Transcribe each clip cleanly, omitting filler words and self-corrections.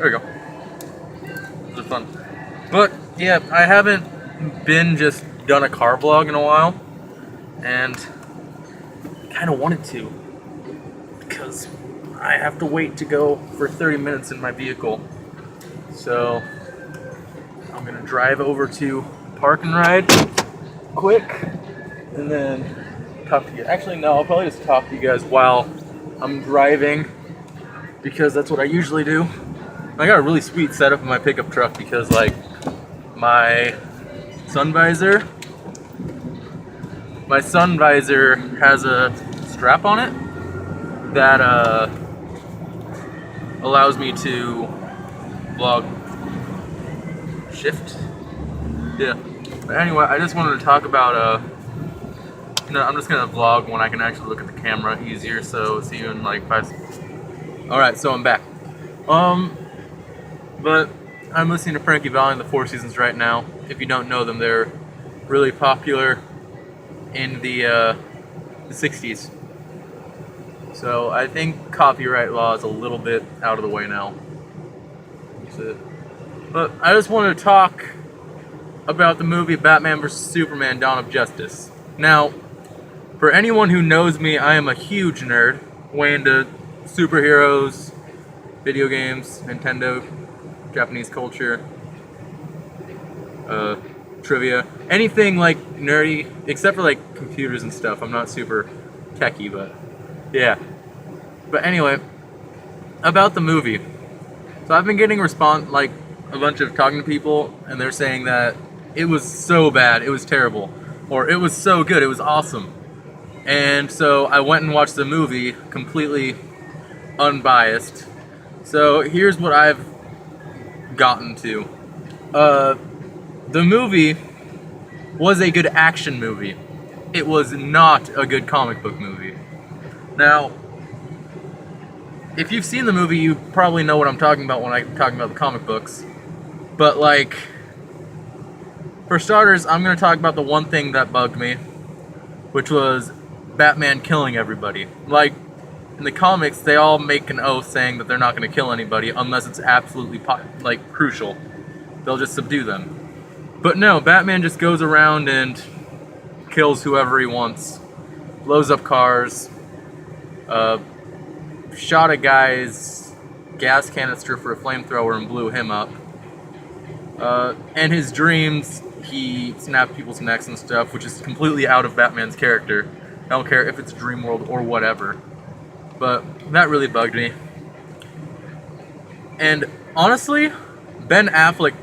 There we go. This is fun. But yeah, I haven't just done a car vlog in a while, and kind of wanted to because I have to wait to go for 30 minutes in my vehicle. So I'm gonna drive over to Park and Ride quick, and then talk to you. Actually, no, I'll probably just talk to you guys while I'm driving because that's what I usually do. I got a really sweet setup in my pickup truck because, like, my sun visor has a strap on it that allows me to vlog shift. Yeah. But anyway, I just wanted to talk about I'm just gonna vlog when I can actually look at the camera easier. So see you in like 5. All right, so I'm back. But I'm listening to Frankie Valli and the Four Seasons right now. If you don't know them, they're really popular in the 60s. So I think copyright law is a little bit out of the way now. That's it. But I just wanted to talk about the movie Batman vs. Superman: Dawn of Justice. Now, for anyone who knows me, I am a huge nerd, way into superheroes, video games, Nintendo, Japanese culture, trivia, anything like nerdy, except for like computers and stuff. I'm not super techie, but yeah. But anyway, about the movie. So I've been getting like a bunch of talking to people, and they're saying that it was so bad, it was terrible, or it was so good, it was awesome. And so I went and watched the movie completely unbiased. So here's what I've gotten to. The movie was a good action movie. It was not a good comic book movie. Now, if you've seen the movie, you probably know what I'm talking about when I'm talking about the comic books. But like, for starters, I'm going to talk about the one thing that bugged me, which was Batman killing everybody. Like, in the comics, they all make an oath saying that they're not going to kill anybody unless it's absolutely crucial. They'll just subdue them. But no, Batman just goes around and kills whoever he wants, blows up cars, shot a guy's gas canister for a flamethrower and blew him up. And his dreams, he snapped people's necks and stuff, which is completely out of Batman's character. I don't care if it's Dream World or whatever. But that really bugged me. And honestly, Ben Affleck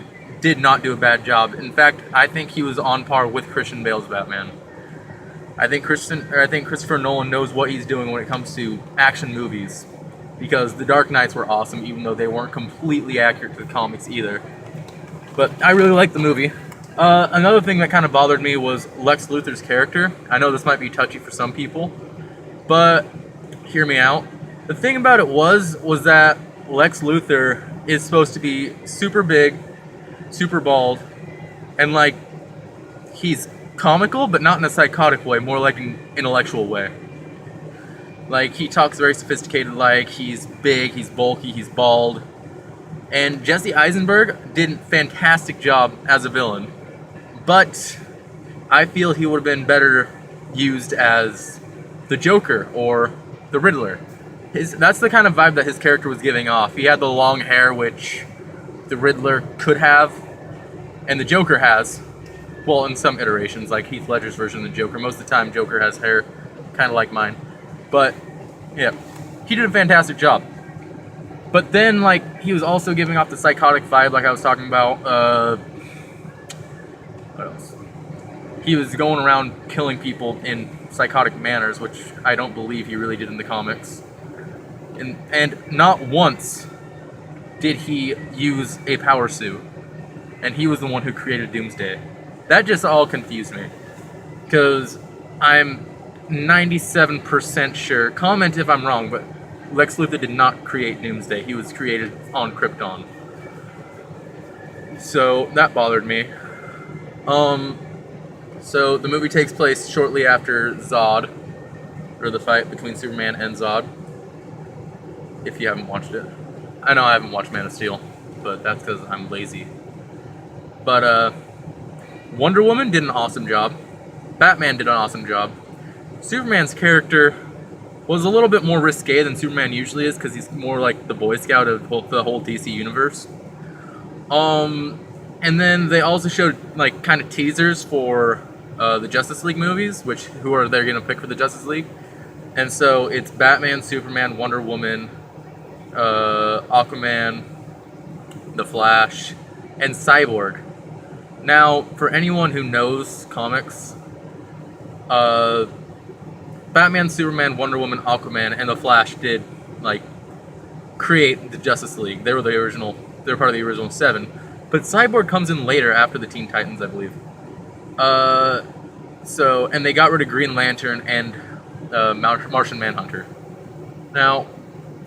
did not do a bad job. In fact, I think he was on par with Christian Bale's Batman. I think Christopher Nolan knows what he's doing when it comes to action movies, because The Dark Knights were awesome, even though they weren't completely accurate to the comics either. But I really liked the movie. Another thing that kind of bothered me was Lex Luthor's character. I know this might be touchy for some people, but hear me out. The thing about it was that Lex Luthor is supposed to be super big, super bald, and like, he's comical, but not in a psychotic way, more like an intellectual way. Like, he talks very sophisticated, like, he's big, he's bulky, he's bald. And Jesse Eisenberg did a fantastic job as a villain. But I feel he would have been better used as the Joker or the Riddler. That's the kind of vibe that his character was giving off. He had the long hair, which the Riddler could have, and the Joker has. Well, in some iterations, like Heath Ledger's version of the Joker. Most of the time, Joker has hair kind of like mine. But, yeah, he did a fantastic job. But then, like, he was also giving off the psychotic vibe, like I was talking about. What else? He was going around killing people in psychotic manners, which I don't believe he really did in the comics. And not once did he use a power suit. And he was the one who created Doomsday. That just all confused me. Because I'm 97% sure, comment if I'm wrong, but Lex Luthor did not create Doomsday. He was created on Krypton. So that bothered me. So the movie takes place shortly after Zod, or the fight between Superman and Zod, if you haven't watched it. I know I haven't watched Man of Steel, but that's because I'm lazy. But Wonder Woman did an awesome job. Batman did an awesome job. Superman's character was a little bit more risque than Superman usually is because he's more like the Boy Scout of the whole DC universe. And then they also showed like kind of teasers for the Justice League movies, who they're gonna pick for the Justice League. And so it's Batman, Superman, Wonder Woman, Aquaman, The Flash, and Cyborg. Now, for anyone who knows comics, Batman, Superman, Wonder Woman, Aquaman, and The Flash did like create the Justice League. They were part of the original 7. But Cyborg comes in later after the Teen Titans, I believe. And they got rid of Green Lantern and Martian Manhunter. Now,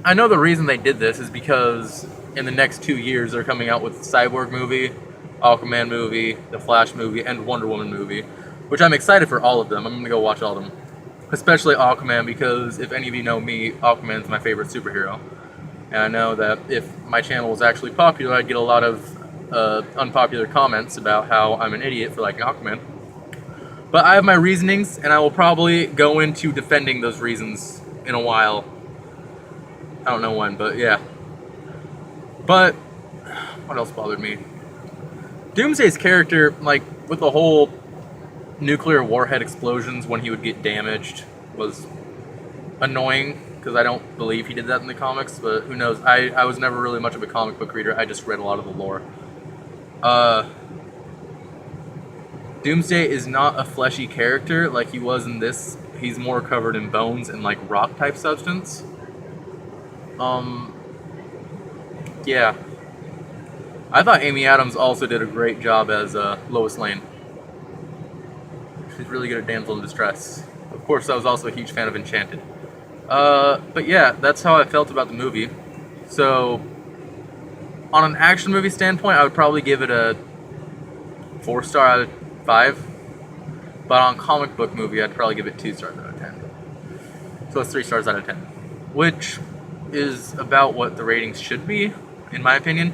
I know the reason they did this is because in the next 2 years they're coming out with the Cyborg movie, Aquaman movie, the Flash movie, and Wonder Woman movie, which I'm excited for all of them. I'm gonna go watch all of them, especially Aquaman, because if any of you know me, Aquaman's my favorite superhero, and I know that if my channel was actually popular, I'd get a lot of unpopular comments about how I'm an idiot for liking Aquaman. But I have my reasonings, and I will probably go into defending those reasons in a while. I don't know when, but yeah. But what else bothered me? Doomsday's character, like with the whole nuclear warhead explosions when he would get damaged, was annoying because I don't believe he did that in the comics, but who knows. I was never really much of a comic book reader. I just read a lot of the lore. Doomsday is not a fleshy character like he was in this. He's more covered in bones and like rock type substance. Yeah. I thought Amy Adams also did a great job as Lois Lane. She's really good at damsel in distress. Of course, I was also a huge fan of Enchanted. But yeah, that's how I felt about the movie. So, on an action movie standpoint, I would probably give it a 4-star out of 5. But on comic book movie, I'd probably give it 2 stars out of 10. So it's 3 stars out of 10. Which is about what the ratings should be, in my opinion.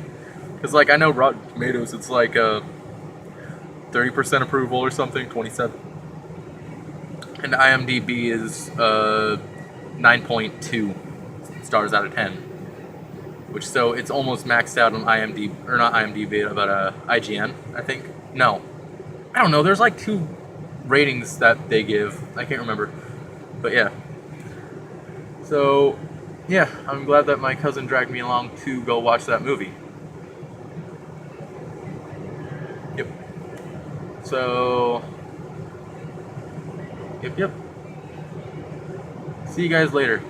Because, like, I know Rotten Tomatoes, it's like 30% approval or something, 27. And IMDb is 9.2 stars out of 10. Which, so it's almost maxed out on IMDb, or not IMDb, but IGN, I think. No. I don't know, there's like 2 ratings that they give. I can't remember. But yeah. So, yeah, I'm glad that my cousin dragged me along to go watch that movie. Yep. So, yep. See you guys later.